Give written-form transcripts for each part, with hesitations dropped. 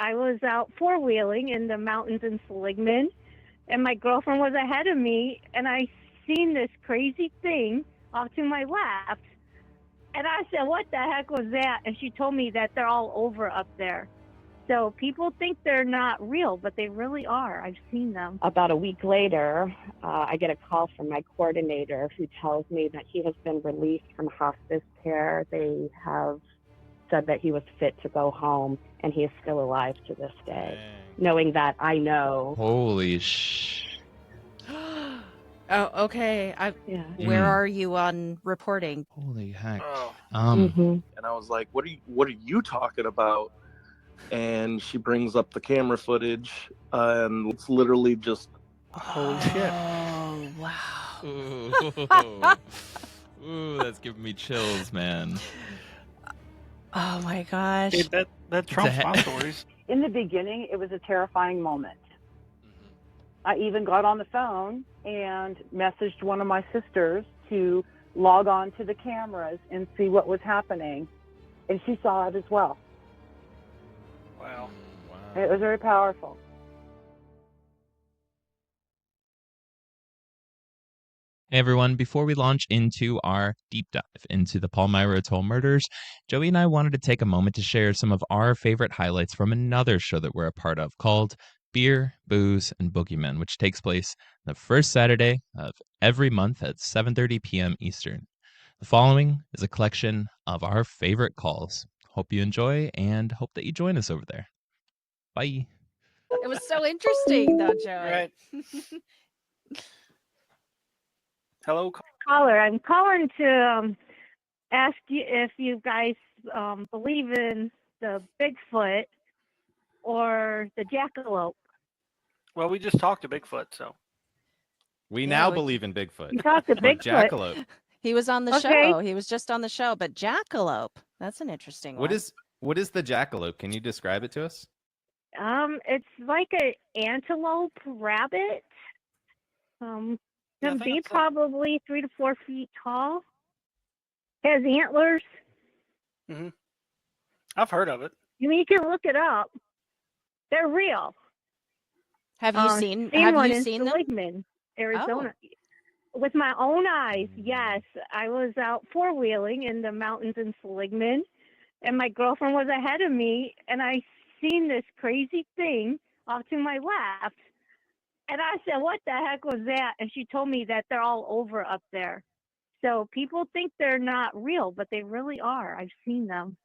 I was out four-wheeling in the mountains in Seligman, and my girlfriend was ahead of me, and I seen this crazy thing off to my left. And I said, what the heck was that? And she told me that they're all over up there. So people think they're not real, but they really are. I've seen them. About a week later, I get a call from my coordinator who tells me that he has been released from hospice care. They have said that he was fit to go home, and he is still alive to this day. Dang. Knowing that, I know. Holy sh! Oh, okay. Yeah. Where are you on reporting? Holy heck! Oh. Mhm. And I was like, what are you talking about? And she brings up the camera footage, and it's literally just Holy shit. Oh, wow. Ooh, that's giving me chills, man. Oh my gosh. Dude, that trumps my stories. In the beginning, it was a terrifying moment. I even got on the phone and messaged one of my sisters to log on to the cameras and see what was happening. And she saw it as well. Wow. And it was very powerful. Hey everyone, before we launch into our deep dive into the Palmyra Atoll murders, Joey and I wanted to take a moment to share some of our favorite highlights from another show that we're a part of called Beer, Booze, and Boogeymen, which takes place the first Saturday of every month at 7:30 p.m. Eastern. The following is a collection of our favorite calls. Hope you enjoy and hope that you join us over there. Bye. It was so interesting, though, Joey. Right. Hello. Caller, I'm calling to ask you if you guys believe in the Bigfoot or the Jackalope. Well, we just talked to Bigfoot, so. We Yeah, now we- believe in Bigfoot. You talked to Or Bigfoot. Jackalope. He was on the Okay. show. He was just on the show, but Jackalope, that's an interesting one. What is the jackalope? Can you describe it to us? It's like an antelope rabbit. Yeah, I Can think be it's like- probably 3 to 4 feet tall. Has antlers. I've heard of it. You mean, you can look it up. They're real. Have you seen one in them? Seligman, Arizona. With my own eyes, yes. I was out four-wheeling in the mountains in Seligman, and my girlfriend was ahead of me, and I seen this crazy thing off to my left. And I said, what the heck was that? And she told me that they're all over up there. So people think they're not real, but they really are. I've seen them.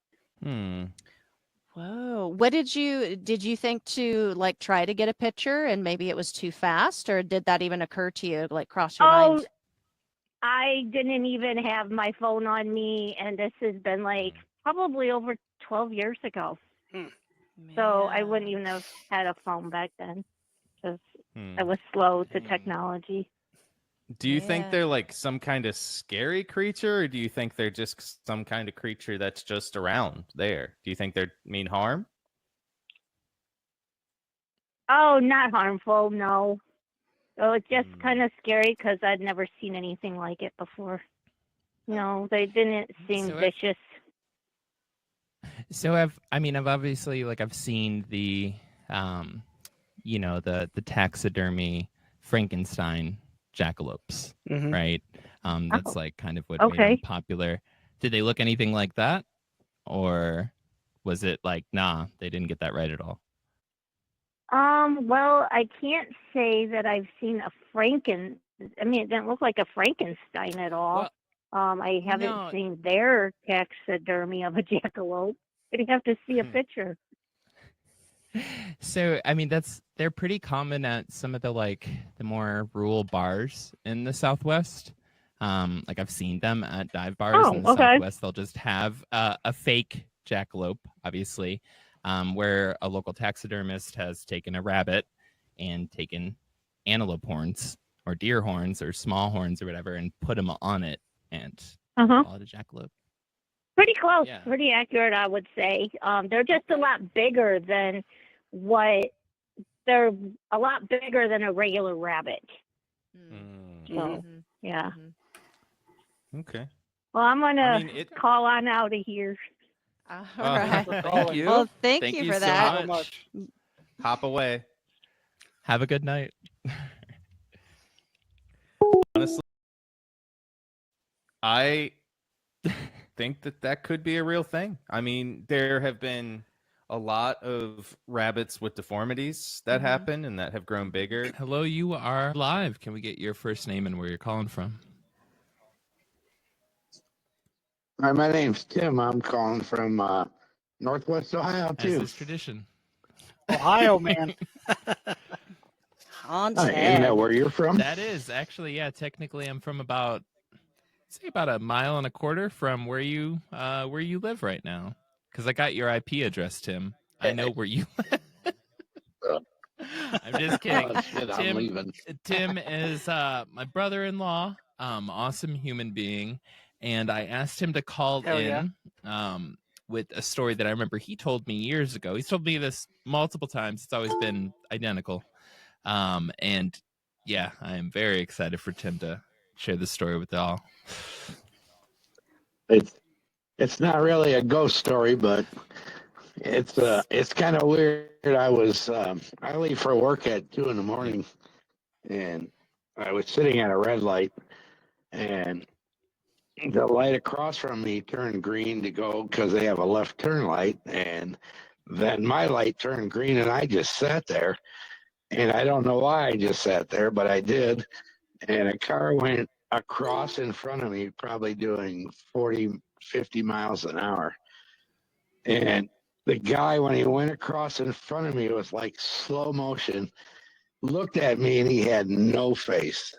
Whoa. What did you think to like try to get a picture and maybe it was too fast, or did that even occur to you, like cross your mind? I didn't even have my phone on me, and this has been like probably over 12 years ago. So I wouldn't even have had a phone back then because I was slow to technology. Do you think they're like some kind of scary creature, or do you think they're just some kind of creature that's just around there? Do you think they mean harm? Oh, not harmful, no. Oh, it's just kind of scary because I'd never seen anything like it before. No, they didn't seem vicious. So I've obviously I've seen the the taxidermy Frankenstein jackalopes, right? That's like kind of what made them popular. Did they look anything like that, or was it like, nah, they didn't get that right at all? Well, I can't say that I've seen a it didn't look like a Frankenstein at all. I haven't seen their taxidermy of a jackalope. I'd have to see a picture. So, they're pretty common at some of the more rural bars in the Southwest. I've seen them at dive bars in the Southwest. They'll just have a fake jackalope, obviously, where a local taxidermist has taken a rabbit and taken antelope horns or deer horns or small horns or whatever and put them on it and call it a jackalope. Pretty close, pretty accurate, I would say. They're just a lot bigger than a regular rabbit. So, yeah. Okay. Well, I'm going to call on out of here. All Well, right. thank you. Well, thank you for so that. much. Hop away. Have a good night. Honestly, I think that could be a real thing. I mean, there have been a lot of rabbits with deformities that happen and that have grown bigger. Hello, you are live. Can we get your first name and where you're calling from? Hi, my name's Tim. I'm calling from Northwest Ohio, As too. is tradition. Ohio, man. Haunted. Isn't that where you're from? That is actually, yeah. Technically, I'm from about a mile and a quarter from where you live right now. Because I got your IP address, Tim. I know where you live. I'm just kidding. Oh, shit, I'm leaving. Tim is my brother-in-law, awesome human being, and I asked him to call Hell yeah. in with a story that I remember he told me years ago. He's told me this multiple times. It's always been identical. And yeah, I am very excited for Tim to share this story with y'all. It's not really a ghost story, but it's kind of weird. I leave for work at 2 a.m, and I was sitting at a red light, and the light across from me turned green to go because they have a left turn light, and then my light turned green, and I just sat there, and I don't know why I just sat there, but I did, and a car went across in front of me, probably doing 40, 50 miles an hour, and the guy, when he went across in front of me, it was like slow motion, looked at me, and he had no face.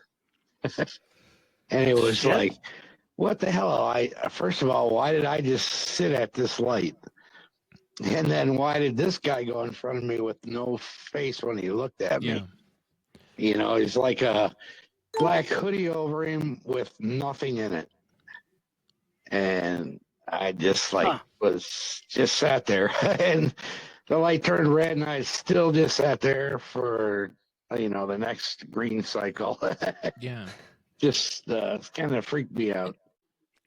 And it was like, what the hell? First of all, why did I just sit at this light? And then why did this guy go in front of me with no face when he looked at me? You know, he's like a black hoodie over him with nothing in it. And I just was just sat there, and the light turned red, and I still just sat there for, the next green cycle. Yeah. Just kind of freaked me out.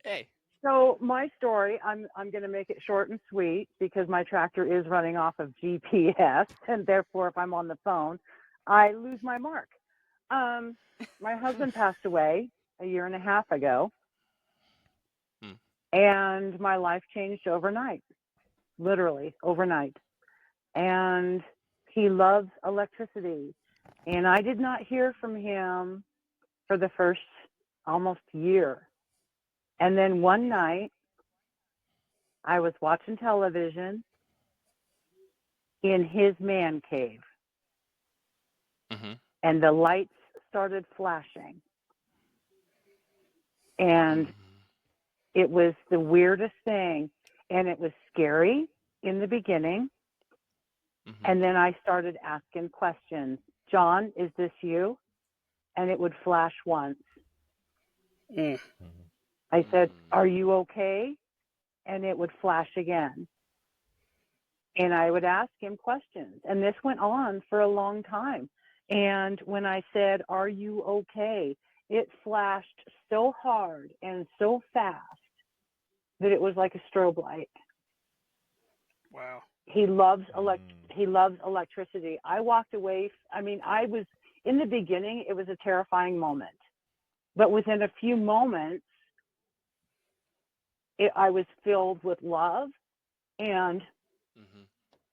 Hey. So my story, I'm going to make it short and sweet because my tractor is running off of GPS, and therefore, if I'm on the phone, I lose my mark. My husband passed away a year and a half ago, and my life changed overnight, literally overnight. And he loves electricity, and I did not hear from him for the first almost year. And then one night, I was watching television in his man cave, and the lights started flashing. And it was the weirdest thing, and it was scary in the beginning. And then I started asking questions. John, is this you? And it would flash once. I said, are you okay? And it would flash again. And I would ask him questions. And this went on for a long time. And when I said, are you okay? It flashed so hard and so fast that it was like a strobe light. Wow. He loves electricity. I walked away. I was, in the beginning, it was a terrifying moment. But within a few moments, I was filled with love. And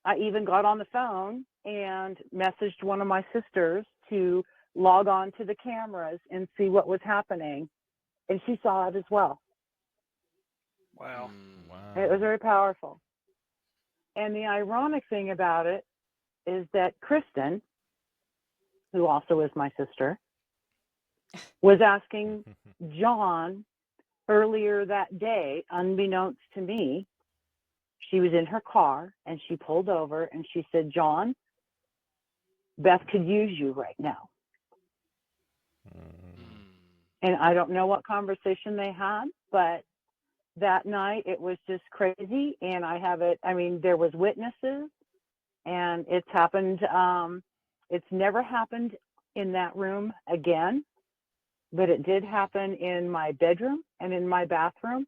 I even got on the phone and messaged one of my sisters to log on to the cameras and see what was happening. And she saw it as well. Wow. It was very powerful. And the ironic thing about it is that Kristen, who also is my sister, was asking John earlier that day, unbeknownst to me. She was in her car and she pulled over and she said, John, Beth could use you right now. And I don't know what conversation they had, but that night it was just crazy. And I have it, there was witnesses, and it's happened. It's never happened in that room again, but it did happen in my bedroom and in my bathroom.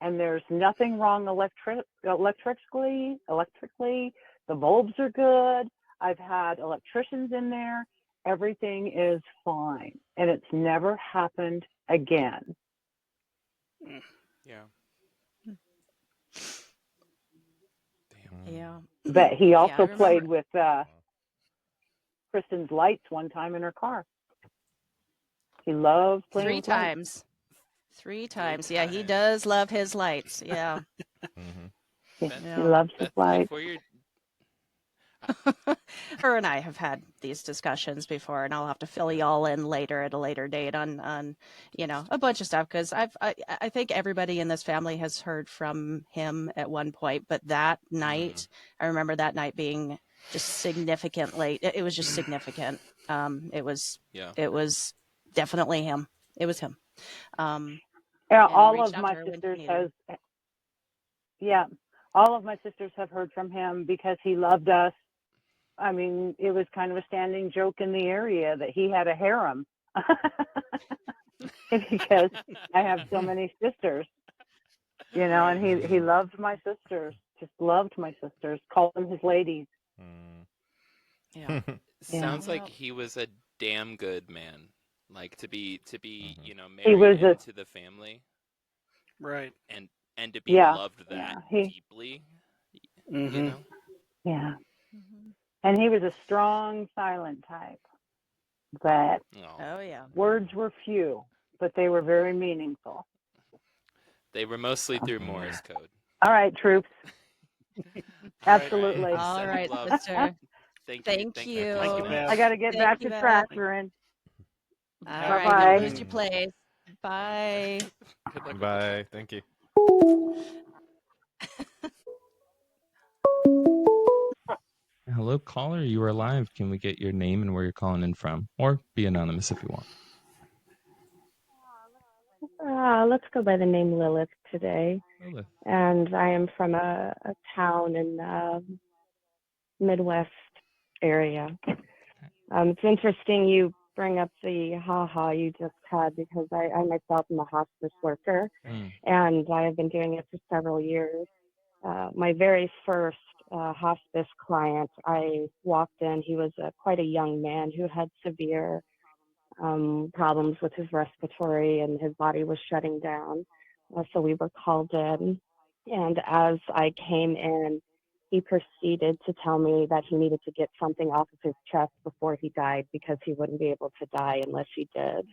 and there's nothing wrong electrically. The bulbs are good. I've had electricians in there. Everything is fine, and it's never happened again. Yeah. Yeah. But he Yeah, I also remember. played with Kristen's lights one time in her car. He loves playing Three with lights. times. Three times. Yeah, he does love his lights. Yeah. He Yeah. loves his lights. Before you're Her and I have had these discussions before, and I'll have to fill y'all in later at a later date on a bunch of stuff, because I think everybody in this family has heard from him at one point, but that night, I remember that night being just significantly. It was just significant. It was definitely him. It was him. Yeah, And we all reached of out my to her when sisters he needed. all of my sisters have heard from him because he loved us. I mean, it was kind of a standing joke in the area that he had a harem because I have so many sisters, and he loved my sisters, just loved my sisters, called them his ladies. Yeah. Sounds like he was a damn good man. Like to be He was married into the family. Right. And to be loved that deeply. You know? Yeah. And he was a strong, silent type. But words were few, but they were very meaningful. They were mostly through Morse code. All right, troops. Absolutely. All right, sister. Thank you. I got to get back to tractoring. All Bye-bye. right, don't lose your place. Bye. Good luck. Bye. Thank you. Hello, caller. You are live. Can we get your name and where you're calling in from? Or be anonymous if you want. Let's go by the name Lilith today. Lilith. And I am from a town in Midwest area. It's interesting you bring up the haha you just had, because I myself am a hospice worker, and I have been doing it for several years. My very first hospice client, I walked in. He was quite a young man who had severe problems with his respiratory, and his body was shutting down. So we were called in, and as I came in, he proceeded to tell me that he needed to get something off of his chest before he died, because he wouldn't be able to die unless he did.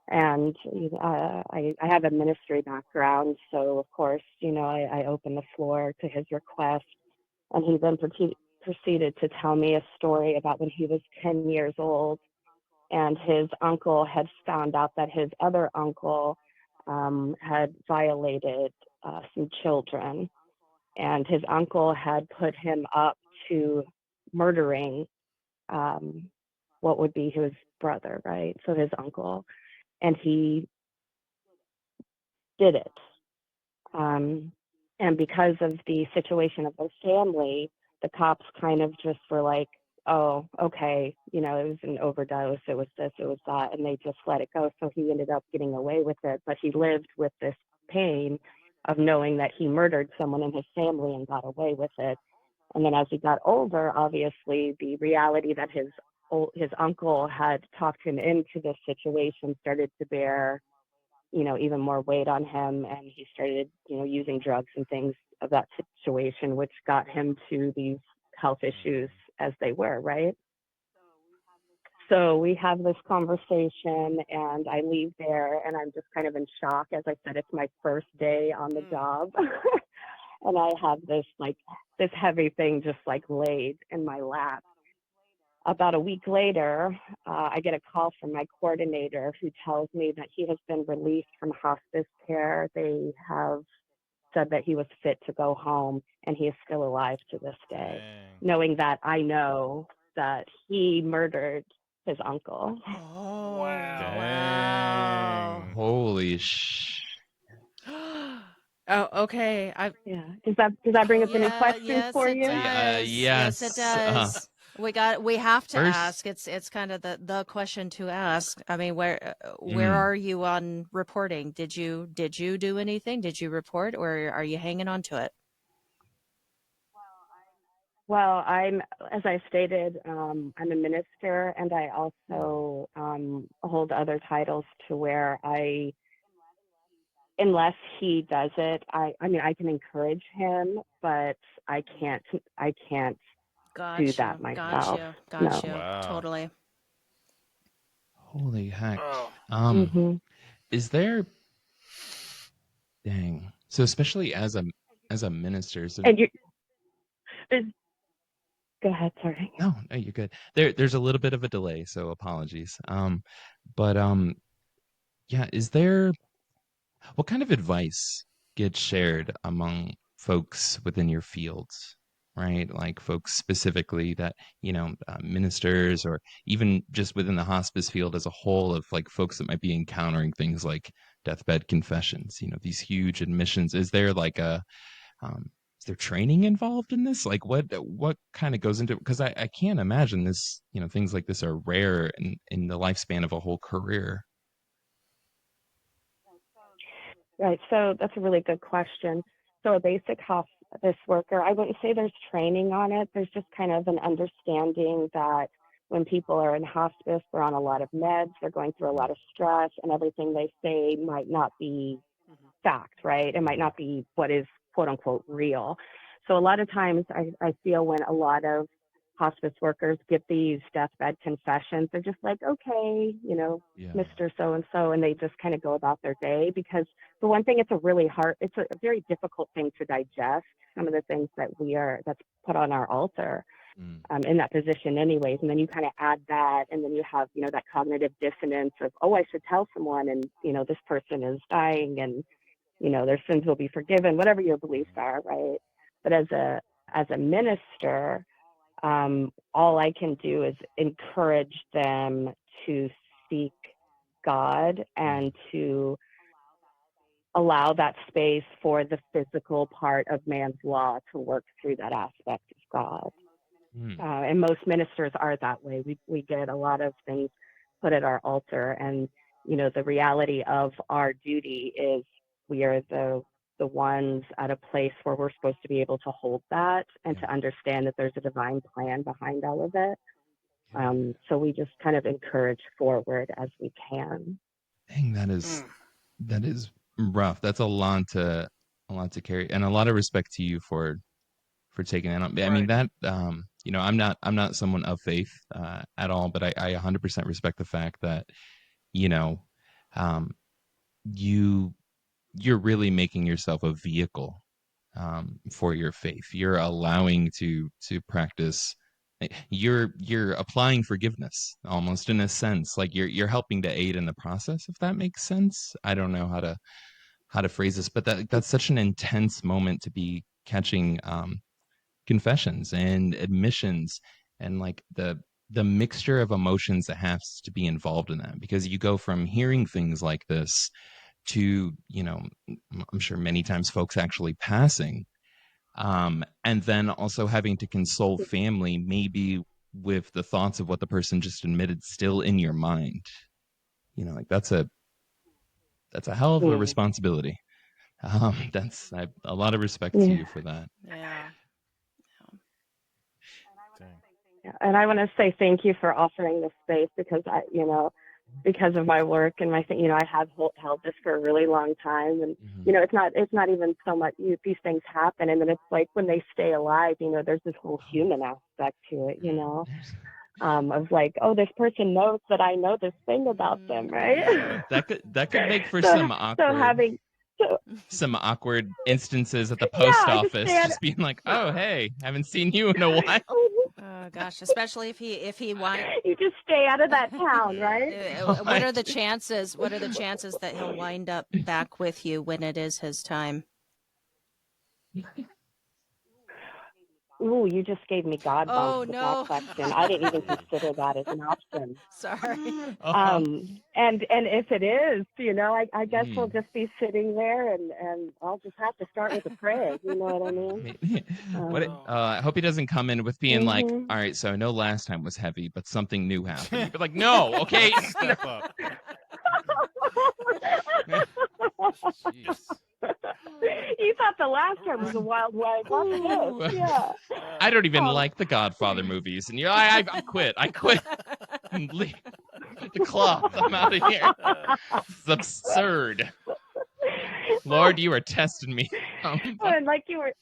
And I have a ministry background, so of course, I opened the floor to his request, and he then proceeded to tell me a story about when he was 10 years old, and his uncle had found out that his other uncle had violated some children, and his uncle had put him up to murdering what would be his brother, right? So his uncle, and he did it. And because of the situation of the family, the cops kind of just were like, oh, okay, it was an overdose, it was this, it was that, and they just let it go. So he ended up getting away with it, but he lived with this pain of knowing that he murdered someone in his family and got away with it. And then as he got older, obviously the reality that his uncle had talked him into this situation started to bear even more weight on him, and he started using drugs and things of that situation, which got him to these health issues as they were, right? So we have this conversation, and I leave there, and I'm just kind of in shock. As I said, it's my first day on the job. And I have this heavy thing just laid in my lap. About a week later, I get a call from my coordinator, who tells me that he has been released from hospice care. They have said that he was fit to go home, and he is still alive to this day, knowing that I know that he murdered his uncle. Oh, wow. Holy Oh, okay. Yeah. Does that bring up any questions yes, for it you? does. Yes, it does. We have to First- ask. It's kind of the question to ask. I mean, where Mm. are you on reporting? Did you do anything? Did you report, or are you hanging on to it? Well, as I stated, I'm a minister, and I also hold other titles to where unless he does it, I mean, I can encourage him, but I can't do that myself. Got you. Wow. Totally. Holy heck. Oh. Mhm. Is there? Dang. So especially as a minister, so And go ahead, sorry. no, you're good. There's a little bit of a delay, so apologies. But yeah, is there? What kind of advice gets shared among folks within your fields, right? Like folks specifically that, ministers, or even just within the hospice field as a whole, of like folks that might be encountering things like deathbed confessions, these huge admissions. Is there like is there training involved in this? Like what kind of goes into it? Because I can't imagine this, things like this are rare in the lifespan of a whole career. Right. So that's a really good question. So a basic hospice worker, I wouldn't say there's training on it. There's just kind of an understanding that when people are in hospice, they're on a lot of meds, they're going through a lot of stress, and everything they say might not be fact, right? It might not be what is quote unquote real. So a lot of times I feel when a lot of hospice workers get these deathbed confessions, they're just like, okay, Yeah. Mr. So-and-so, and they just kind of go about their day, because for one thing, it's a very difficult thing to digest, some of the things that's put on our altar in that position anyways. And then you kind of add that, and then you have, that cognitive dissonance of, oh, I should tell someone, and, this person is dying, and, their sins will be forgiven, whatever your beliefs are, right? But as a minister, all I can do is encourage them to seek God and to allow that space for the physical part of man's law to work through that aspect of God. And most ministers are that way. We get a lot of things put at our altar, and the reality of our duty is we are the ones at a place where we're supposed to be able to hold that and to understand that there's a divine plan behind all of it. So we just kind of encourage forward as we can. Dang, that is rough. That's a lot to carry, and a lot of respect to you for taking that on. I mean that I'm not someone of faith at all, but I 100% respect the fact that you're really making yourself a vehicle for your faith. You're allowing to practice. You're applying forgiveness, almost, in a sense. Like you're helping to aid in the process, if that makes sense. I don't know how to phrase this, but that's such an intense moment to be catching confessions and admissions, and like the mixture of emotions that has to be involved in that, because you go from hearing things like this to, I'm sure many times folks actually passing, and then also having to console family, maybe with the thoughts of what the person just admitted still in your mind. Like that's a hell of a responsibility. That's a lot of respect to you for that. Yeah. And I want to say thank you for offering this space, because because of my work and my thing, I have held this for a really long time, and it's not even so much these things happen, and then it's like when they stay alive, there's this whole human aspect to it, of like, oh, this person knows that I know this thing about them, right? Yeah, that could make for some awkward. Some awkward instances at the post office, just being like, "Oh, hey, haven't seen you in a while." Oh gosh, especially if he you just stay out of that town, right? What are the chances? What are the chances that he'll wind up back with you when it is his time? Ooh, you just gave me God bumps Oh with no. that question. I didn't even consider that as an option. Sorry. And if it is, I guess we'll just be sitting there, and I'll just have to start with a prayer. You know what I mean? I hope he doesn't come in with being like, Mhm. all right, so I know last time was heavy, but something new happened. You'd be like, no, okay. Step up. Jeez. You thought the last time was a wild ride. What's this? Yeah. I don't even like the Godfather movies, and I quit. I quit. Leave the cloth. I'm out of here. It's absurd. Lord, you are testing me. And like you were,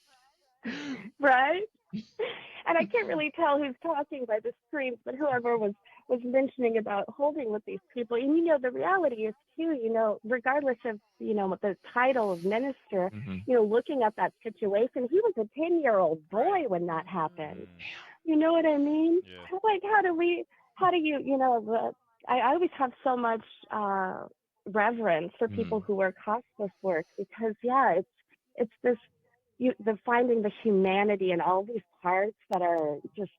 right? And I can't really tell who's talking by the screams, but whoever was mentioning about holding with these people. And the reality is too, regardless of the title of minister, looking at that situation, he was a 10-year-old boy when that happened. You know what I mean? Yeah. Like, I always have so much reverence for people who work hospice work, because it's this the finding the humanity in all these parts that are just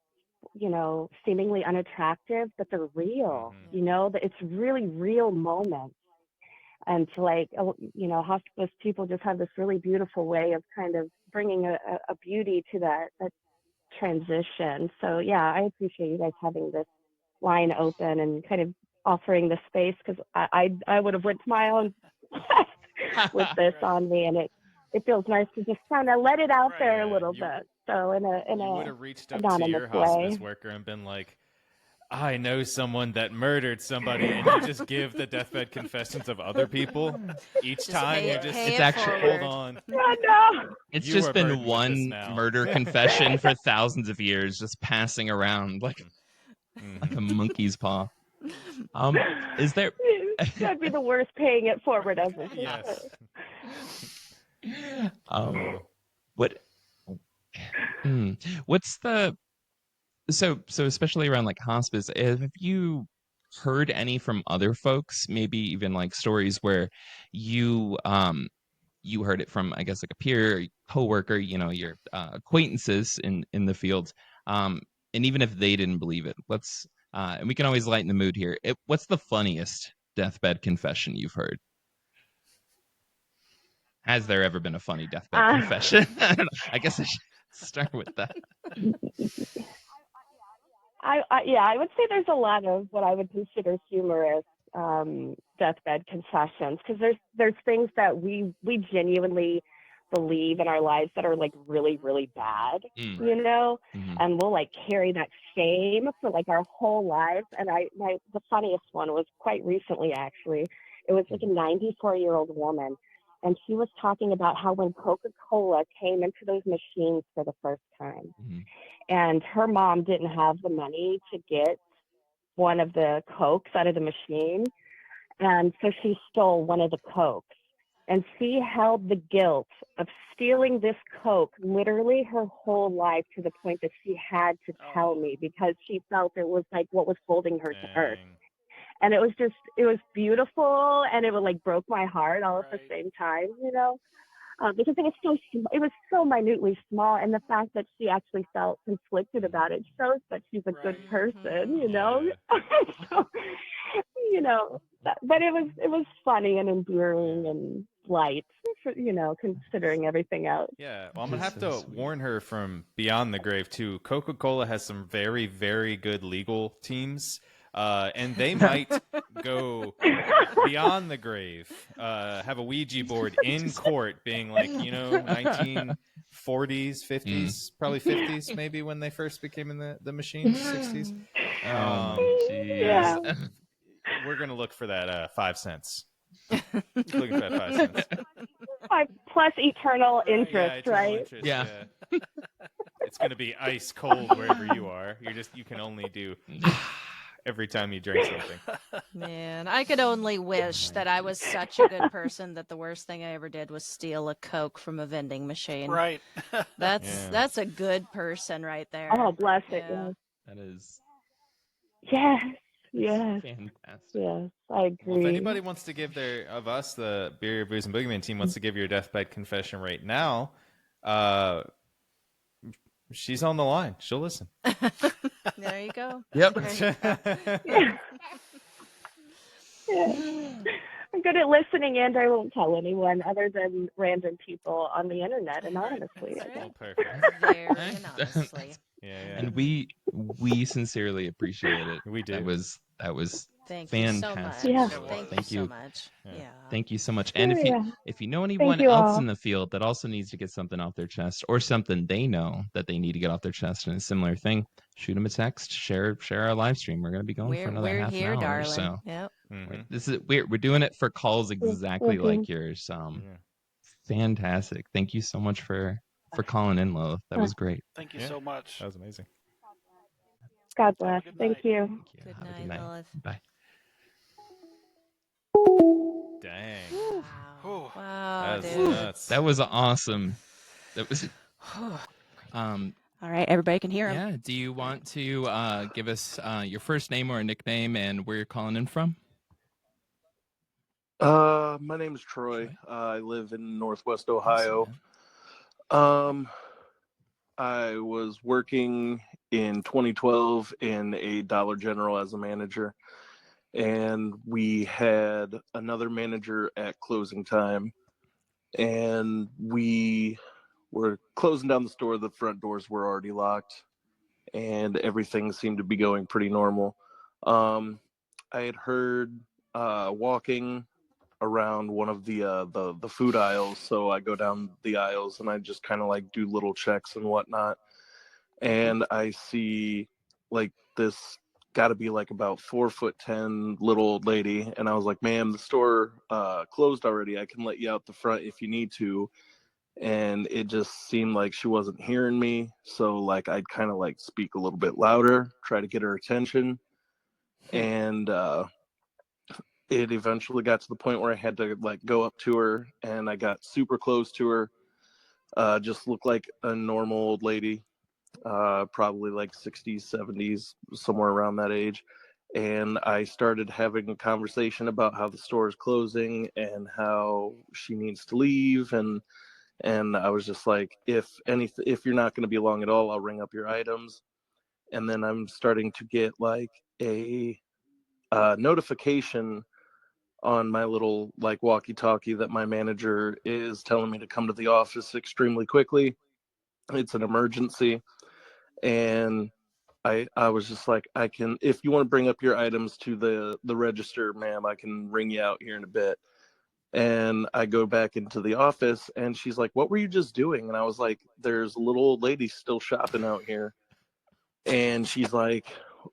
seemingly unattractive, but they're real. That it's really real moments. And hospice people just have this really beautiful way of kind of bringing a beauty to that transition. So yeah, I appreciate you guys having this line open and kind of offering the space, because I would have went to my own with this on me, and it feels nice to just kind of let it out there a little bit. So in you would a have reached up to anonymous your hospice way. worker and been like, I know someone that murdered somebody, and you just give the deathbed confessions of other people each Just time. pay You it- just pay it actually hold forward. on. No. It's You just are been burdened with this one now. murder confession for thousands of years, just passing around like a monkey's paw. Is there? That'd be the worst paying it forward ever. Yes. What? What's the? So especially around like hospice, have you heard any from other folks? Maybe even like stories where you you heard it from, I guess, like a peer, coworker, your acquaintances in the field, and even if they didn't believe it, and we can always lighten the mood here. What's the funniest deathbed confession you've heard? Has there ever been a funny deathbed confession? I don't know. I guess I should start with that. I would say there's a lot of what I would consider humorous deathbed confessions, because there's things that we genuinely believe in our lives that are like really, really bad, and we'll like carry that shame for like our whole lives. And the funniest one was quite recently, actually. It was like a 94-year-old woman, and she was talking about how when Coca-Cola came into those machines for the first time, and her mom didn't have the money to get one of the Cokes out of the machine, and so she stole one of the Cokes. And she held the guilt of stealing this Coke literally her whole life, to the point that she had to tell me, because she felt it was like what was holding her to earth. And it was beautiful, and it like broke my heart all at the same time, because it was so minutely small, and the fact that she actually felt conflicted about it shows that she's a good person, So, but it was funny and endearing and light, considering everything else. Yeah, well, I'm gonna have to warn her from beyond the grave too. Coca-Cola has some very, very good legal teams, and they might go beyond the grave. Have a Ouija board in court, being like, 1940s, 50s, probably 50s, maybe when they first became in the machines, 60s. Yeah. We're gonna look for that 5 cents. Looking for that 5 cents. 5 plus eternal interest, eternal right? interest, yeah. It's gonna be ice cold wherever you are. You can only do every time you drink something. Man, I could only wish that I was such a good person that the worst thing I ever did was steal a Coke from a vending machine. Right. That's a good person right there. Oh, bless it. Yes. That is. Yes. Fantastic. Yes, I agree. Well, if anybody wants to give the Beer, Booze, and Boogeyman team wants to give your deathbed confession right now, She's on the line. She'll listen. There you go. Yep. There you go. I'm good at listening, and I won't tell anyone other than random people on the internet anonymously. That's I guess. Perfect. Very anonymously. Yeah. And we sincerely appreciate it. We do. That was Thank fantastic. you so much. Yeah. Thank you so much. Yeah. Thank you so much. And if you know anyone you else all. in the field that also needs to get something off their chest, or something they know that they need to get off their chest, and a similar thing, shoot them a text. Share our live stream. We're going to be going for another half here, an hour darling. or so. Yep. This is we're doing it for calls exactly like yours. Fantastic. Thank you so much for calling in, Lilith. That was great. Thank you so much. That was amazing. God bless. Thank you. Good Have a night, good night. Lilith. Bye. Dang. Wow. That was Dude. nuts. That was awesome. That was All right, everybody can hear him. Yeah. Do you want to give us your first name or a nickname and where you're calling in from? My name is Troy. I live in Northwest Ohio. I was working in 2012 in a Dollar General as a manager, and we had another manager at closing time, and we were closing down the store. The front doors were already locked, and everything seemed to be going pretty normal. I had heard walking around one of the food aisles, so I go down the aisles and I just kind of like do little checks and whatnot, and I see like this got to be like about 4'10" little old lady, and I was like, ma'am, the store closed already, I can let you out the front if you need to. And it just seemed like she wasn't hearing me, so like I'd kind of like speak a little bit louder, try to get her attention, and it eventually got to the point where I had to like go up to her, and I got super close to her. Just looked like a normal old lady, probably like 60s, 70s, somewhere around that age. And I started having a conversation about how the store is closing and how she needs to leave. And I was just like, if you're not going to be long at all, I'll ring up your items. And then I'm starting to get like a notification on my little like walkie-talkie that my manager is telling me to come to the office extremely quickly. It's an emergency. And I was just like, I can, if you want to bring up your items to the register, ma'am, I can ring you out here in a bit. And I go back into the office, and she's like, what were you just doing? And I was like, there's a little old lady still shopping out here. And she's like,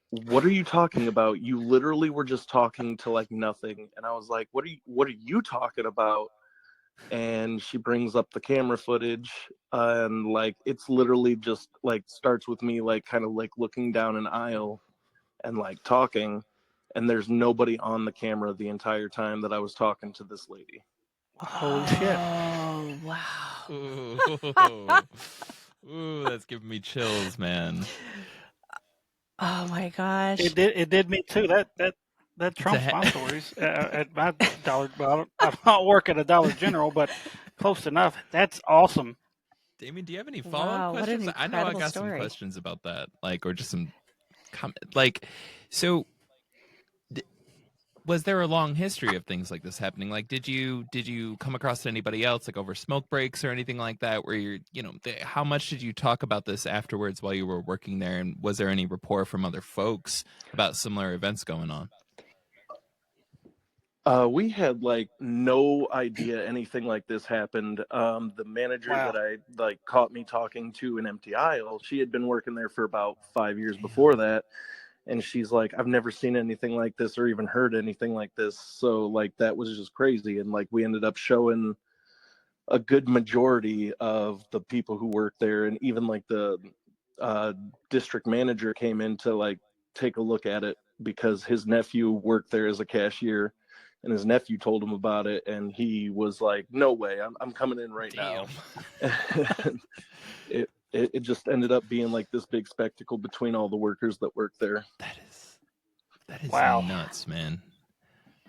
what are you talking about? You literally were just talking to like nothing. And I was like, what are you talking about? And she brings up the camera footage, and like it's literally just like starts with me like kind of like looking down an aisle and like talking, and there's nobody on the camera the entire time that I was talking to this lady. Holy shit. Oh, wow. Ooh, that's giving me chills, man. Oh my gosh. It did me too. That trumps my stories at my Dollar. Well, I don't work at a Dollar General, but close enough. That's awesome. Damien, do you have any follow-up Wow, what an questions? I know I got some incredible questions about that, like, or just some comment. Like, so was there a long history of things like this happening? Like, did you come across anybody else, like over smoke breaks or anything like that, where you're, how much did you talk about this afterwards while you were working there? And was there any rapport from other folks about similar events going on? We had like no idea anything like this happened. The manager that I like caught me talking to an empty aisle, she had been working there for about 5 years before that. And she's like, I've never seen anything like this or even heard anything like this. So like, that was just crazy. And like, we ended up showing a good majority of the people who work there. And even like the district manager came in to like take a look at it because his nephew worked there as a cashier, and his nephew told him about it. And he was like, no way, I'm coming in right now. It just ended up being like this big spectacle between all the workers that work there. That is nuts, man.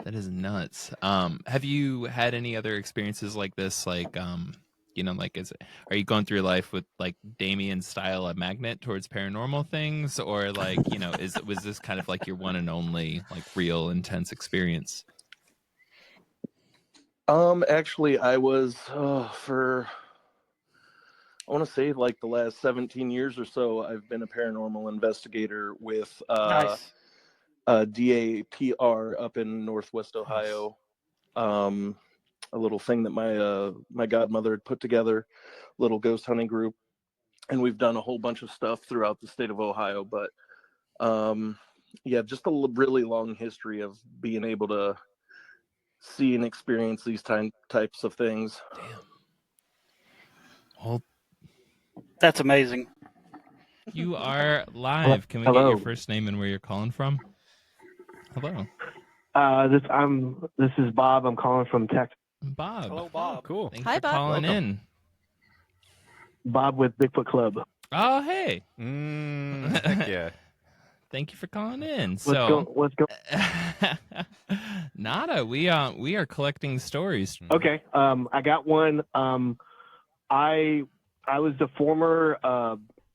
That is nuts. Have you had any other experiences like this, like like, are you going through life with like Damien style a magnet towards paranormal things, or like, was this kind of like your one and only like real intense experience? Actually, I was I want to say like the last 17 years or so, I've been a paranormal investigator with Nice. DAPR up in Northwest Ohio. A little thing that my godmother had put together, little ghost hunting group, and we've done a whole bunch of stuff throughout the state of Ohio. But yeah, just a really long history of being able to see and experience these types of things. Damn. Well, that's amazing. You are live. Can we get your first name and where you're calling from? Hello. This is Bob. I'm calling from Texas. Bob. Hello, Bob. Oh, cool. Thanks Hi, for Bob. calling Welcome. in. Bob with Bigfoot Club. Oh, hey. Heck yeah. Thank you for calling in. What's going? Nada. We are collecting stories. Okay. I got one. I was the former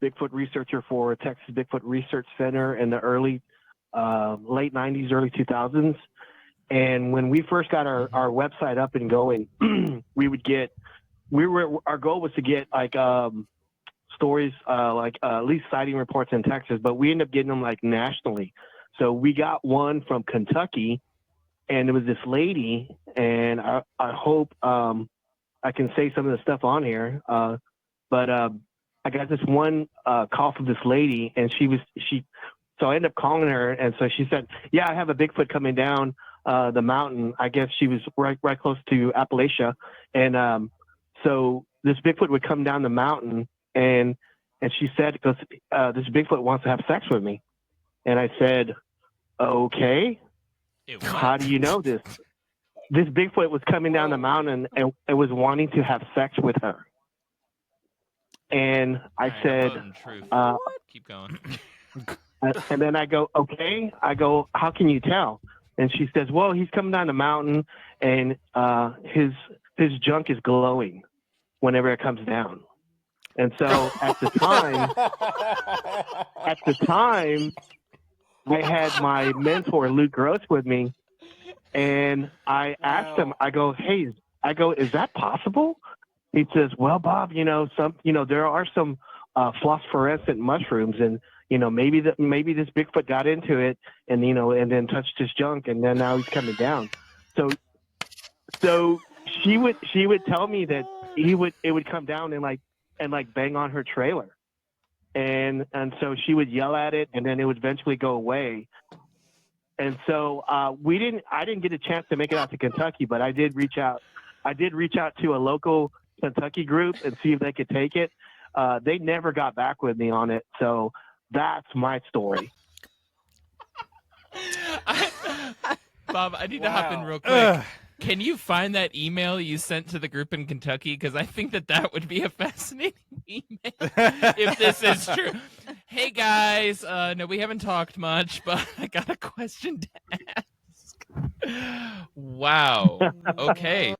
Bigfoot researcher for Texas Bigfoot Research Center in the late 90s, early 2000s. And when we first got our website up and going, our goal was to get like stories like at least sighting reports in Texas, but we ended up getting them like nationally. So we got one from Kentucky, and it was this lady, and I hope I can say some of the stuff on here, but I got this one call from this lady, and so I ended up calling her, and so she said, yeah, I have a Bigfoot coming down the mountain. I guess she was right close to Appalachia. And so this Bigfoot would come down the mountain, and she said, because this Bigfoot wants to have sex with me. And I said, okay, how do you know this? This Bigfoot was coming down the mountain and was wanting to have sex with her. And I said, keep going. And then I go, okay. I go, how can you tell? And she says, well, he's coming down the mountain, and his junk is glowing whenever it comes down. And so at the time, I had my mentor Luke Gross with me, and I asked him, I go, is that possible? He says, well, Bob, there are some phosphorescent mushrooms, and maybe this Bigfoot got into it, and and then touched his junk, and then now he's coming down. So she would tell me that it would come down and bang on her trailer, and so she would yell at it, and then it would eventually go away. And so I didn't get a chance to make it out to Kentucky, but I did reach out to a local Kentucky group and see if they could take it. They never got back with me on it, so that's my story. Bob, I need to hop in real quick. Can you find that email you sent to the group in Kentucky? Because I think that would be a fascinating email if this is true. Hey, guys. No, we haven't talked much, but I got a question to ask. Wow. Okay.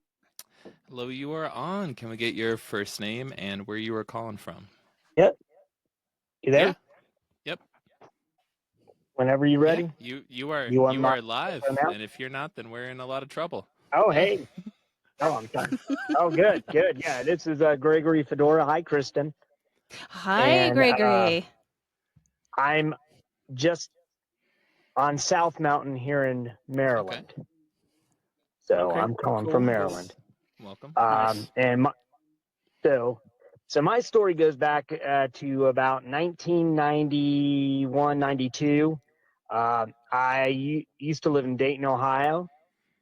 Hello, you are on. Can we get your first name and where you are calling from? Yep. You there? Yeah. Yep. Whenever you're ready. Yeah. You are live, and if you're not, then we're in a lot of trouble. Oh, hey. Oh, I'm sorry. Oh, good. Yeah, this is Gregory Fedora. Hi, Kristen. Hi, Gregory. I'm just on South Mountain here in Maryland. Okay. So I'm calling from Maryland. Welcome. Nice. And so my story goes back to about 1991, 92. I used to live in Dayton, Ohio,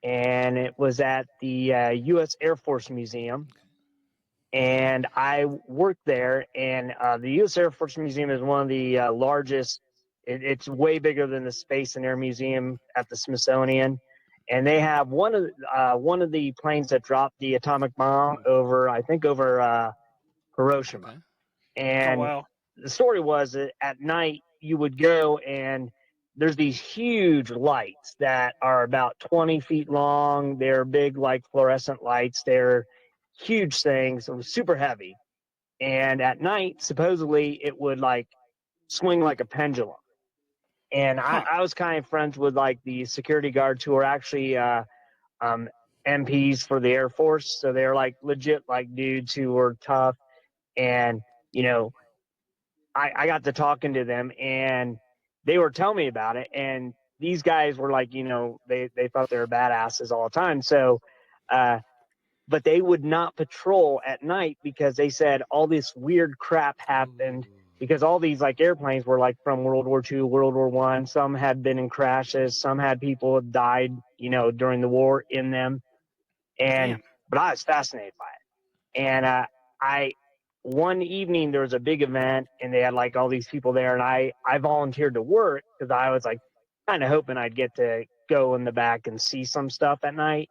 and it was at the U.S. Air Force Museum. And I worked there, and the U.S. Air Force Museum is one of the largest. It's way bigger than the Space and Air Museum at the Smithsonian. And they have one of the planes that dropped the atomic bomb over Hiroshima. Okay. And the story was that at night you would go, and there's these huge lights that are about 20 feet long. They're big, like fluorescent lights. They're huge things. It was super heavy. And at night, supposedly, it would like swing like a pendulum. And I was kind of friends with like the security guards who were actually MPs for the Air Force. So they're like legit like dudes who were tough. And, you know, I got to talking to them and they were telling me about it. And these guys were like, you know, they thought they were badasses all the time. So, but they would not patrol at night because they said all this weird crap happened because all these like airplanes were like from World War II, World War I. Some had been in crashes. Some had people died, you know, during the war in them. And, but I was fascinated by it. And, one evening there was a big event and they had like all these people there and I volunteered to work because I was like kind of hoping I'd get to go in the back and see some stuff at night.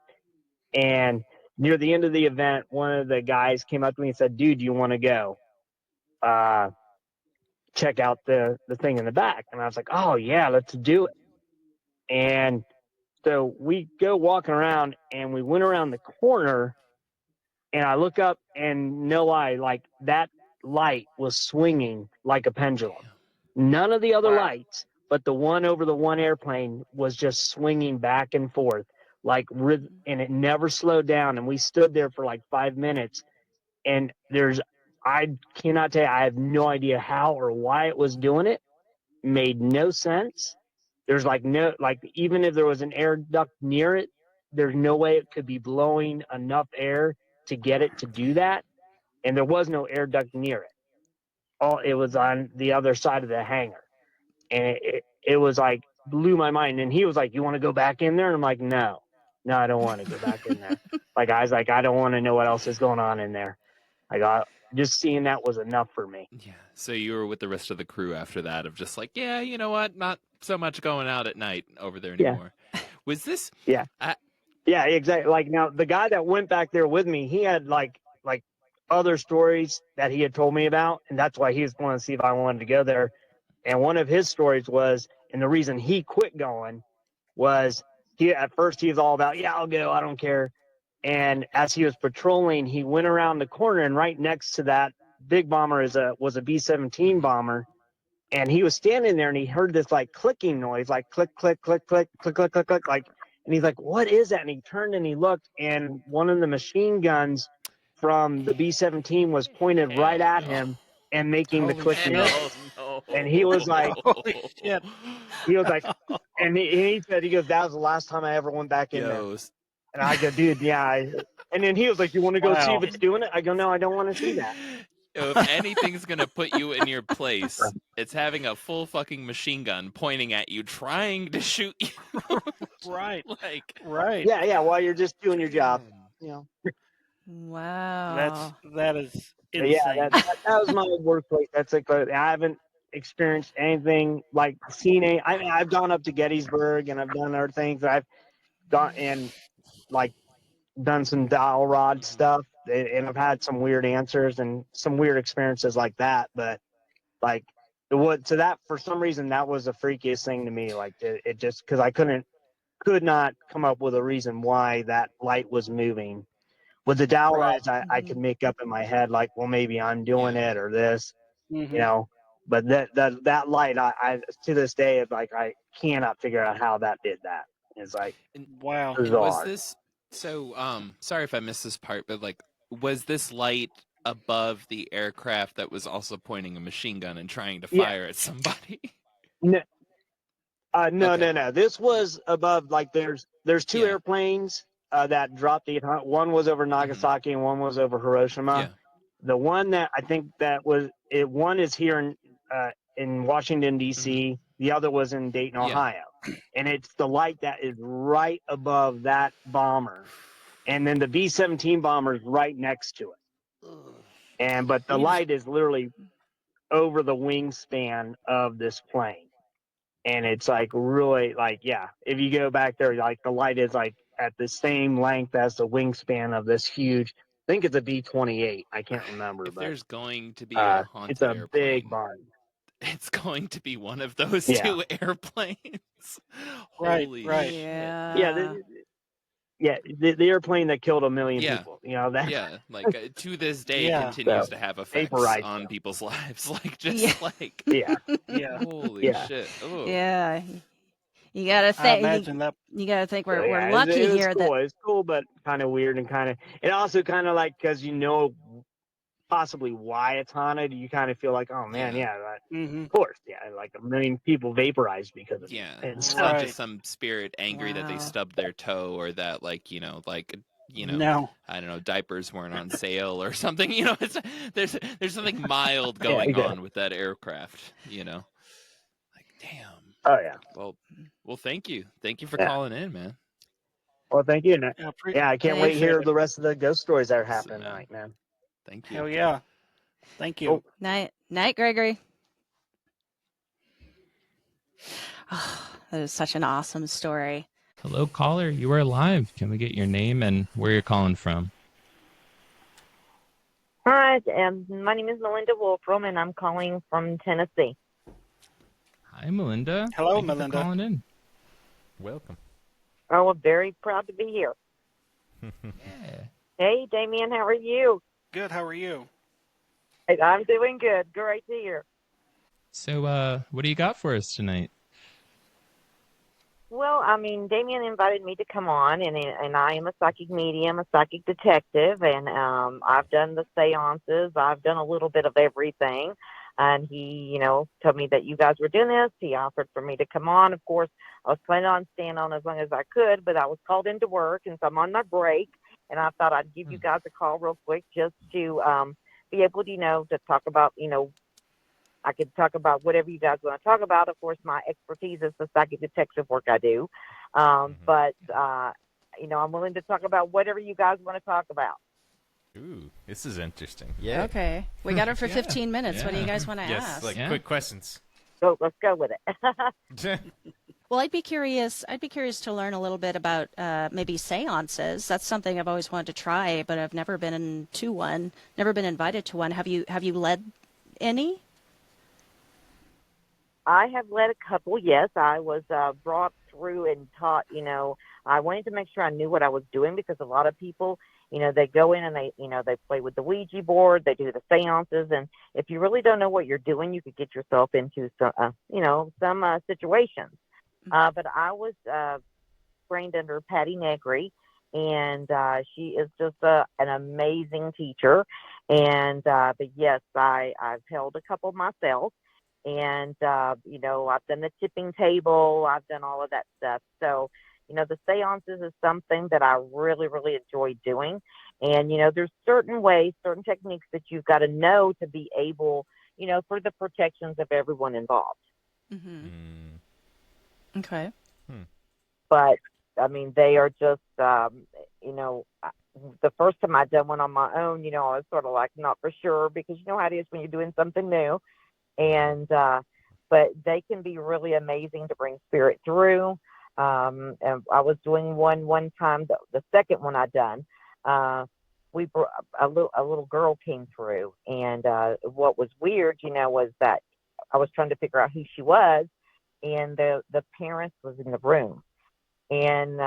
And near the end of the event, one of the guys came up to me and said, dude, you want to go check out the thing in the back? And I was like, oh yeah, let's do it. And so we go walking around and we went around the corner and I look up and no lie, like that light was swinging like a pendulum. None of the other lights, but the one over the one airplane was just swinging back and forth like and it never slowed down. And we stood there for like 5 minutes and I cannot tell you, I have no idea how or why it was doing it. Made no sense. There's like no, like even if there was an air duct near it, there's no way it could be blowing enough air to get it to do that. And there was no air duct near it. It was on the other side of the hangar. And it was like, blew my mind. And he was like, you want to go back in there? And I'm like, no, I don't want to go back in there. Like, I was like, I don't want to know what else is going on in there. Like, just seeing that was enough for me. Yeah. So you were with the rest of the crew after that of just like, yeah, you know what? Not so much going out at night over there anymore. Yeah. Was this? Yeah. Yeah, exactly. Like now the guy that went back there with me, he had like other stories that he had told me about. And that's why he was wanting to see if I wanted to go there. And one of his stories was, and the reason he quit going was at first he was all about, yeah, I'll go. I don't care. And as he was patrolling, he went around the corner and right next to that big bomber was a B-17 bomber. And he was standing there and he heard this like clicking noise, like click, click, click, click, click, click, click, click, like, and he's like, what is that? And he turned and he looked and one of the machine guns from the B-17 was pointed right at him and making the clicking noise. No. And he was like, holy shit. He was like, and he said, he goes, that was the last time I ever went back in there. And I go, dude, yeah. And then he was like, you want to go see if it's doing it? I go, no, I don't want to see that. If anything's going to put you in your place, it's having a full fucking machine gun pointing at you, trying to shoot you. Right. Right. Yeah. While you're just doing your job, you know. Wow. That is insane. Yeah, that was my workplace. That's like, I haven't experienced anything like I've gone up to Gettysburg and I've done other things. I've gone and like done some dowel rod stuff and I've had some weird answers and some weird experiences like that. But like for some reason, that was the freakiest thing to me. Like it just, cause I could not come up with a reason why that light was moving. With the dowel rods, I could make up in my head, like, well, maybe I'm doing it or this, you know, but that light, I to this day, like, I cannot figure out how that did that. It's like, wow. Bizarre. Was this, so, sorry if I missed this part, but like, was this light above the aircraft that was also pointing a machine gun and trying to fire at somebody? No. No. This was above, like, there's two airplanes that dropped the, one was over Nagasaki and one was over Hiroshima. Yeah. The one that I think one is here in Washington, D.C. The other was in Dayton, Ohio. And it's the light that is right above that bomber. And then the B-17 bomber is right next to it. But the light is literally over the wingspan of this plane. And it's like really like, yeah, if you go back there, like the light is like at the same length as the wingspan of this huge, I think it's a B-28. I can't remember. If there's going to be a haunted it's a airplane, big barn. It's going to be one of those two airplanes. Right, Holy right. shit. Yeah. Yeah, the airplane that killed 1 million Yeah. people. You know that. Yeah, like to this day Yeah. continues So, to have effects vaporized on them. people's lives. Like just Yeah. like Yeah, Yeah. holy yeah. shit. Oh. Yeah. You gotta I think. imagine that. You gotta think So, we're yeah, lucky it was here cool. that. It was cool, but kind of weird and and also kind of like because possibly why it's haunted, you kind of feel like, oh man, Yeah. Mm-hmm. of course, yeah, like 1 million people vaporized because of Yeah. it. And It's so, not just Right. some spirit angry that they Wow. stubbed their toe or that like, No. I don't know, diapers weren't on sale or something. There's something mild yeah, going exactly. on with that aircraft, Like, damn. Oh yeah, Well, thank you. Thank you for yeah. calling in, man. Well, thank you. And Yeah, I can't wait to appreciate hear it. the rest of the ghost stories that are Awesome, happening man. tonight, man. Thank you. Hell yeah. Thank you. Cool. Night, Gregory. Oh, that is such an awesome story. Hello, caller. You are live. Can we get your name and where you're calling from? Hi, my name is Melinda Wolfram, and I'm calling from Tennessee. Hi, Melinda. Hello, Thank you for Melinda. calling in. Welcome. Oh, I'm very proud to be here. Yeah. Hey, Damien, how are you? Good. How are you? I'm doing good. Great to hear. So, what do you got for us tonight? Well, I mean, Damien invited me to come on, and I am a psychic medium, a psychic detective, and I've done the seances. I've done a little bit of everything. And he, told me that you guys were doing this. He offered for me to come on. Of course, I was planning on staying on as long as I could, but I was called into work, and so I'm on my break. And I thought I'd give you guys a call real quick just to be able to, to talk about, I could talk about whatever you guys want to talk about. Of course, my expertise is the psychic detective work I do. But, I'm willing to talk about whatever you guys want to talk about. Ooh, this is interesting. Yeah. Okay. We got her for Yeah. 15 minutes. What do you Yeah. guys want to Yes, ask? like Yeah. quick questions. So let's go with it. Well, I'd be curious to learn a little bit about maybe seances. That's something I've always wanted to try, but I've never been never been invited to one. Have you led any? I have led a couple, yes. I was brought through and taught, I wanted to make sure I knew what I was doing because a lot of people, they go in and they play with the Ouija board, they do the seances. And if you really don't know what you're doing, you could get yourself into some situations. But I was trained under Patty Negri, and she is just an amazing teacher. And, but yes, I've held a couple myself. And, I've done the tipping table. I've done all of that stuff. So, the seances is something that I really, really enjoy doing. And, there's certain ways, certain techniques that you've got to know to be able, for the protections of everyone involved. Mm-hmm. Okay. But, I mean, they are just, the first time I done one on my own, I was sort of like not for sure because you know how it is when you're doing something new. And but they can be really amazing to bring spirit through. And I was doing one time. The second one I done, we brought a little girl came through, and what was weird, was that I was trying to figure out who she was, and the parents was in the room, and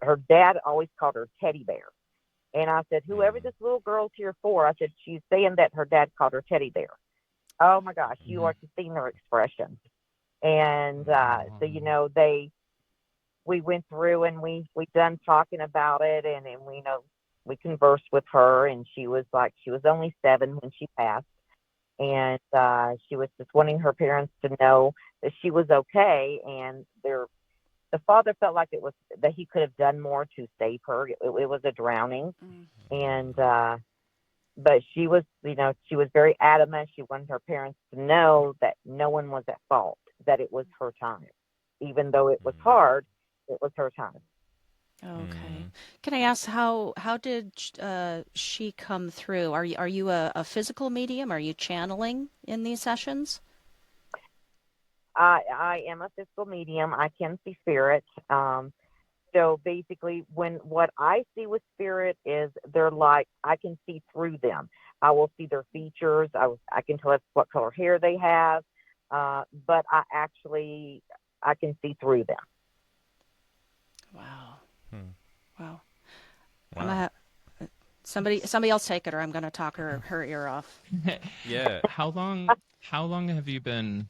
her dad always called her Teddy Bear. And I said, whoever this little girl's here for, I said, she's saying that her dad called her Teddy Bear. Oh my gosh, you ought to see their expression. And so, we went through and we done talking about it, and we conversed with her, and she was only 7 when she passed. And she was just wanting her parents to know that she was okay. And the father felt like that he could have done more to save her. It was a drowning. And, but she was very adamant. She wanted her parents to know that no one was at fault, that it was her time. Even though it was hard, it was her time. Okay. Can I ask how did she come through? Are you a physical medium? Are you channeling in these sessions? I am a physical medium. I can see spirit. So basically, what I see with spirit is they're like, I can see through them. I will see their features. I can tell what color hair they have, but I can see through them. Wow. I'm gonna have, somebody else take it, or I'm gonna talk her ear off. Yeah. How long have you been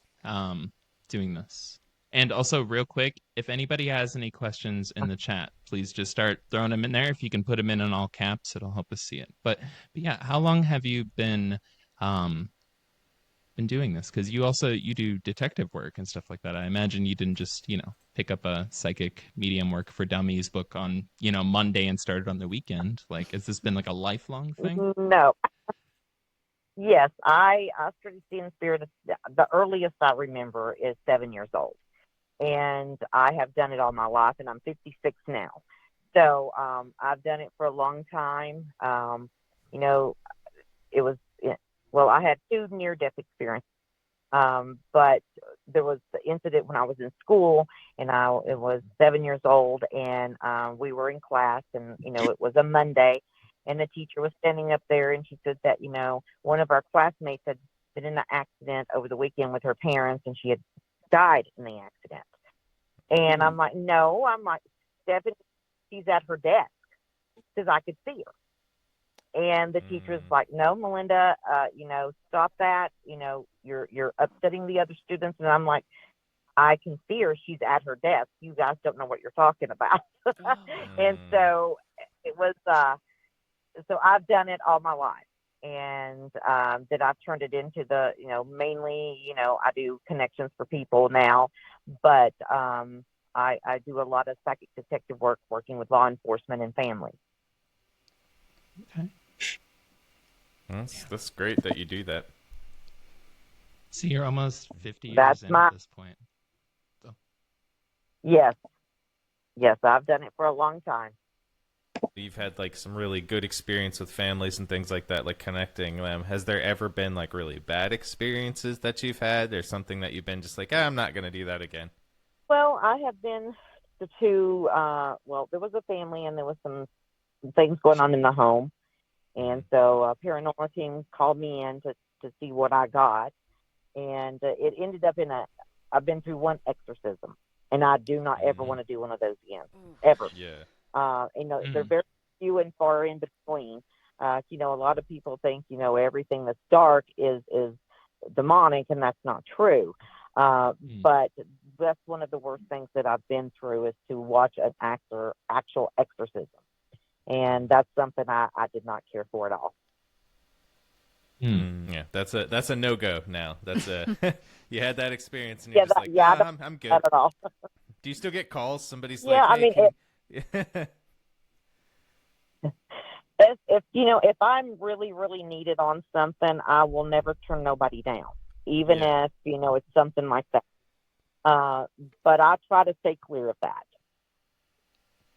doing this? And also, real quick, if anybody has any questions in the chat, please just start throwing them in there. If you can put them in all caps, it'll help us see it. But yeah, how long have you been doing this? Because you do detective work and stuff like that. I imagine you didn't just pick up a psychic medium work for dummies book on Monday and started on the weekend. Like, has this been like a lifelong thing? No. Yes, I started seeing spirit. The earliest I remember is 7 years old, and I have done it all my life, and I'm 56 now. So I've done it for a long time. It was well, I had 2 near-death experiences, but there was the incident when I was in school, and it was 7 years old, and we were in class, and it was a Monday. And the teacher was standing up there, and she said that, one of our classmates had been in an accident over the weekend with her parents, and she had died in the accident. And I'm like, no. I'm like, Stephanie, she's at her desk, because I could see her. And the teacher was like, no, Melinda, stop that. You're upsetting the other students. And I'm like, I can see her. She's at her desk. You guys don't know what you're talking about. And so it was... So I've done it all my life, and that I've turned it into the, mainly, I do connections for people now, but I do a lot of psychic detective work working with law enforcement and families. Okay. That's great that you do that. So you're almost 50 years in at this point. So. Yes, I've done it for a long time. You've had like some really good experience with families and things like that, like connecting them. Has there ever been like really bad experiences that you've had? There's something that you've been just like, I'm not going to do that again. Well, I have been to there was a family, and there was some things going on in the home. And so a paranormal team called me in to see what I got. And it ended up I've been through one exorcism, and I do not ever want to do one of those again, ever. Yeah. They're very few and far in between. A lot of people think, everything that's dark is demonic, and that's not true. But that's one of the worst things that I've been through, is to watch an actual exorcism. And that's something I did not care for at all. Yeah, that's a no-go now. That's you had that experience, and you're just like, I'm good. Not at all. Do you still get calls? Somebody's yeah, like, hey, if I'm really, really needed on something, I will never turn nobody down, even if, it's something like that. But I try to stay clear of that.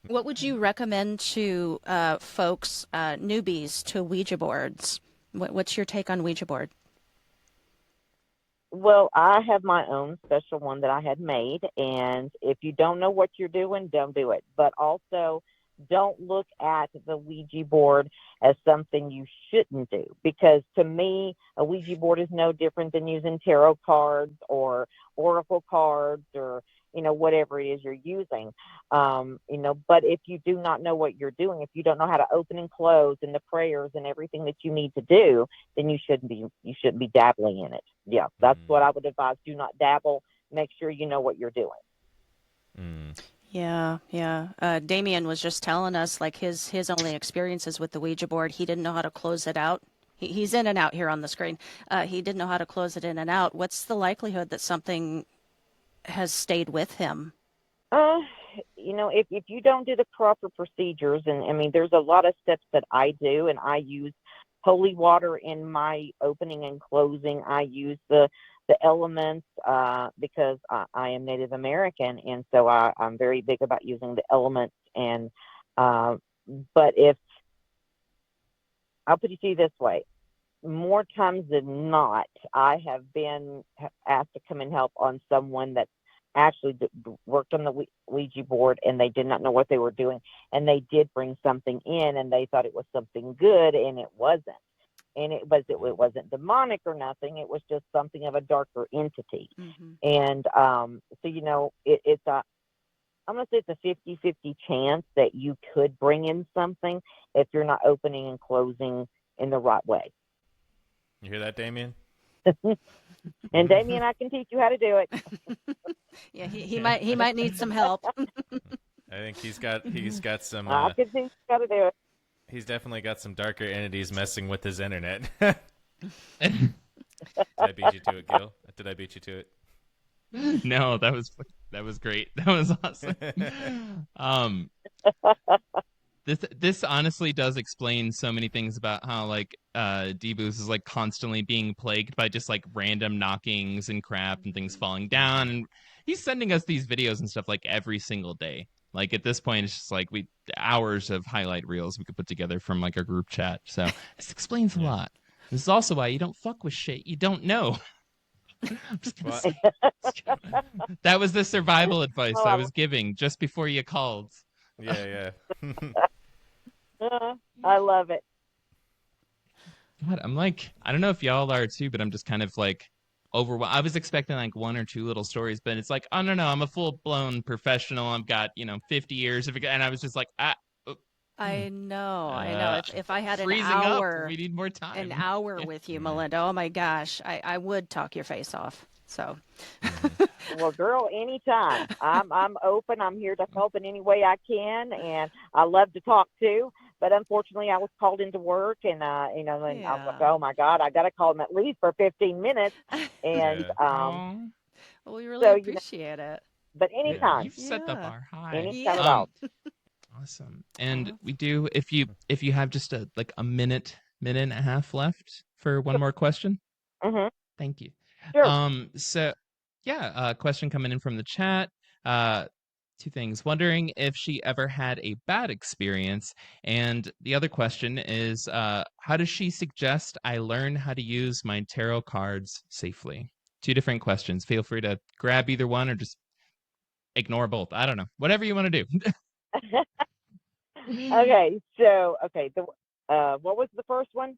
What would you recommend to folks, newbies to Ouija boards? What's your take on Ouija board? Well, I have my own special one that I had made, and if you don't know what you're doing, don't do it. But also, don't look at the Ouija board as something you shouldn't do, because to me, a Ouija board is no different than using tarot cards or oracle cards or, whatever it is you're using. But if you do not know what you're doing, if you don't know how to open and close and the prayers and everything that you need to do, then you shouldn't be dabbling in it. Yeah, that's what I would advise. Do not dabble. Make sure you know what you're doing. Yeah. Damien was just telling us, like, his only experiences with the Ouija board, he didn't know how to close it out. He's in and out here on the screen. He didn't know how to close it in and out. What's the likelihood that something has stayed with him? If you don't do the proper procedures, and I mean, there's a lot of steps that I do, and I use holy water in my opening and closing. I use the elements because I am Native American, and so I'm very big about using the elements. And but if I'll put it to you this way, more times than not, I have been asked to come and help on someone that actually worked on the Ouija board, and they did not know what they were doing, and they did bring something in, and they thought it was something good, and it wasn't. And it wasn't demonic or nothing. It was just something of a darker entity. And so it's I'm going to say it's a 50-50 chance that you could bring in something if you're not opening and closing in the right way. You hear that, Damien? And Damien, I can teach you how to do it. Yeah, he might need some help. I think he's got some. I can teach you how to do it. He's definitely got some darker entities messing with his internet. Did I beat you to it, Gil? Did I beat you to it? No, that was great. That was awesome. This honestly does explain so many things about how like D-Boost is like constantly being plagued by just like random knockings and crap and things falling down, and he's sending us these videos and stuff like every single day. Like at this point, it's just like hours of highlight reels we could put together from like our group chat. So this explains a lot. This is also why you don't fuck with shit you don't know. That was the survival advice I was giving just before you called. Yeah. I love it. God, I'm like, I don't know if y'all are too, but I'm just kind of like overwhelmed. I was expecting like one or two little stories, but it's like, oh no, I'm a full-blown professional. I've got 50 years of, and I was just like, I know. If I had an freezing hour, up. We need more time. An hour with you, Melinda. Oh my gosh, I would talk your face off. So, well, girl, anytime. I'm open. I'm here to help in any way I can, and I love to talk too. But unfortunately, I was called into work, and I was like, oh my God, I got to call them at least for 15 minutes. And well, we really appreciate it. But anytime, you've set the bar high. Anytime at all. Awesome. And we do, if you have just a minute and a half left for one more question. Mm-hmm. Thank you. Sure. So yeah, question coming in from the chat. Two things. Wondering if she ever had a bad experience, and the other question is, how does she suggest I learn how to use my tarot cards safely? Two different questions. Feel free to grab either one or just ignore both. I don't know. Whatever you want to do. Okay. So, what was the first one?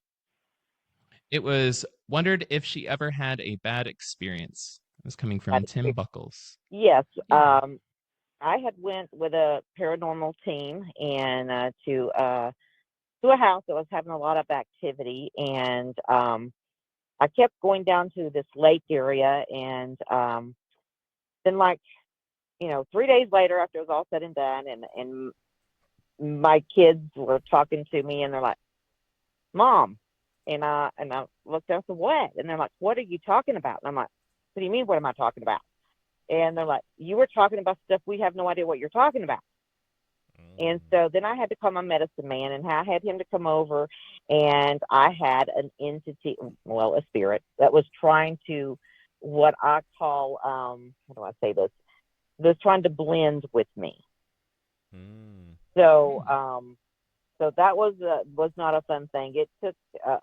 It was wondered if she ever had a bad experience. It was coming from Tim Buckles. Yes. I had went with a paranormal team and to a house that was having a lot of activity, and I kept going down to this lake area, and then 3 days later, after it was all said and done, and my kids were talking to me, and they're like, "Mom," and I looked up and what, and they're like, "What are you talking about?" And I'm like, "What do you mean? What am I talking about?" And they're like, "You were talking about stuff we have no idea what you're talking about." And so then I had to call my medicine man, and I had him to come over, and I had an entity, a spirit that was trying to, what I call, how do I say this? Was trying to blend with me. So, so that was not a fun thing. It took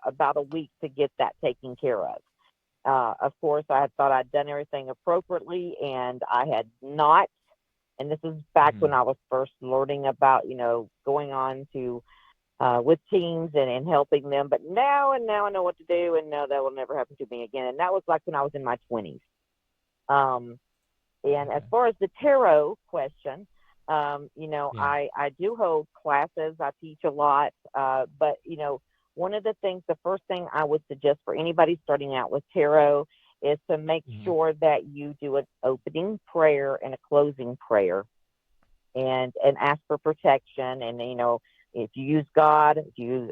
about a week to get that taken care of. Of course, I had thought I'd done everything appropriately, and I had not. And this is back when I was first learning about, going on to with teams and helping them. But now I know what to do, and no, that will never happen to me again. And that was like when I was in my 20s. And as far as the tarot question, I do hold classes. I teach a lot. But, one of the things, the first thing I would suggest for anybody starting out with tarot is to make sure that you do an opening prayer and a closing prayer and ask for protection. And, if you use God,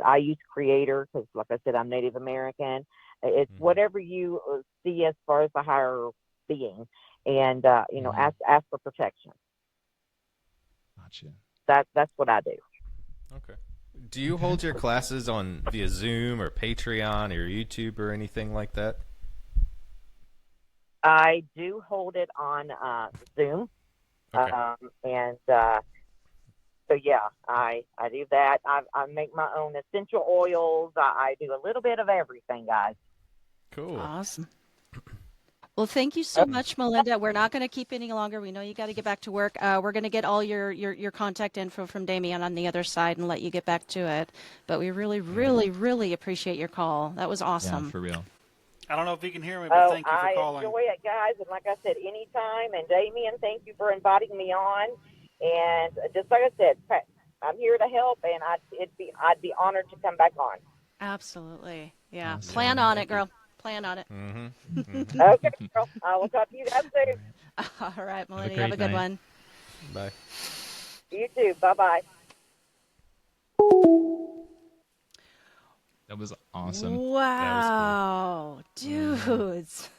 I use Creator, because like I said, I'm Native American. It's whatever you see as far as the higher being, and, ask for protection. Gotcha. That's what I do. Okay. Do you hold your classes on via Zoom or Patreon or YouTube or anything like that? I do hold it on Zoom. Okay. So yeah, I do that. I make my own essential oils. I do a little bit of everything, guys. Cool. Awesome. Well, thank you so much, Melinda. We're not going to keep any longer. We know you got to get back to work. We're going to get all your contact info from Damien on the other side and let you get back to it. But we really, really, really appreciate your call. That was awesome. Yeah, for real. I don't know if you can hear me, but thank you for calling. I enjoy it, guys. And like I said, anytime. And Damien, thank you for inviting me on. And just like I said, I'm here to help, and I'd be honored to come back on. Absolutely. Yeah. Awesome. Plan on it, girl. Plan on it. Okay, girl. I will talk to you guys soon. All right, Melanie. great Have a good night. one. Bye. You too. Bye-bye. That was awesome. Wow, dudes.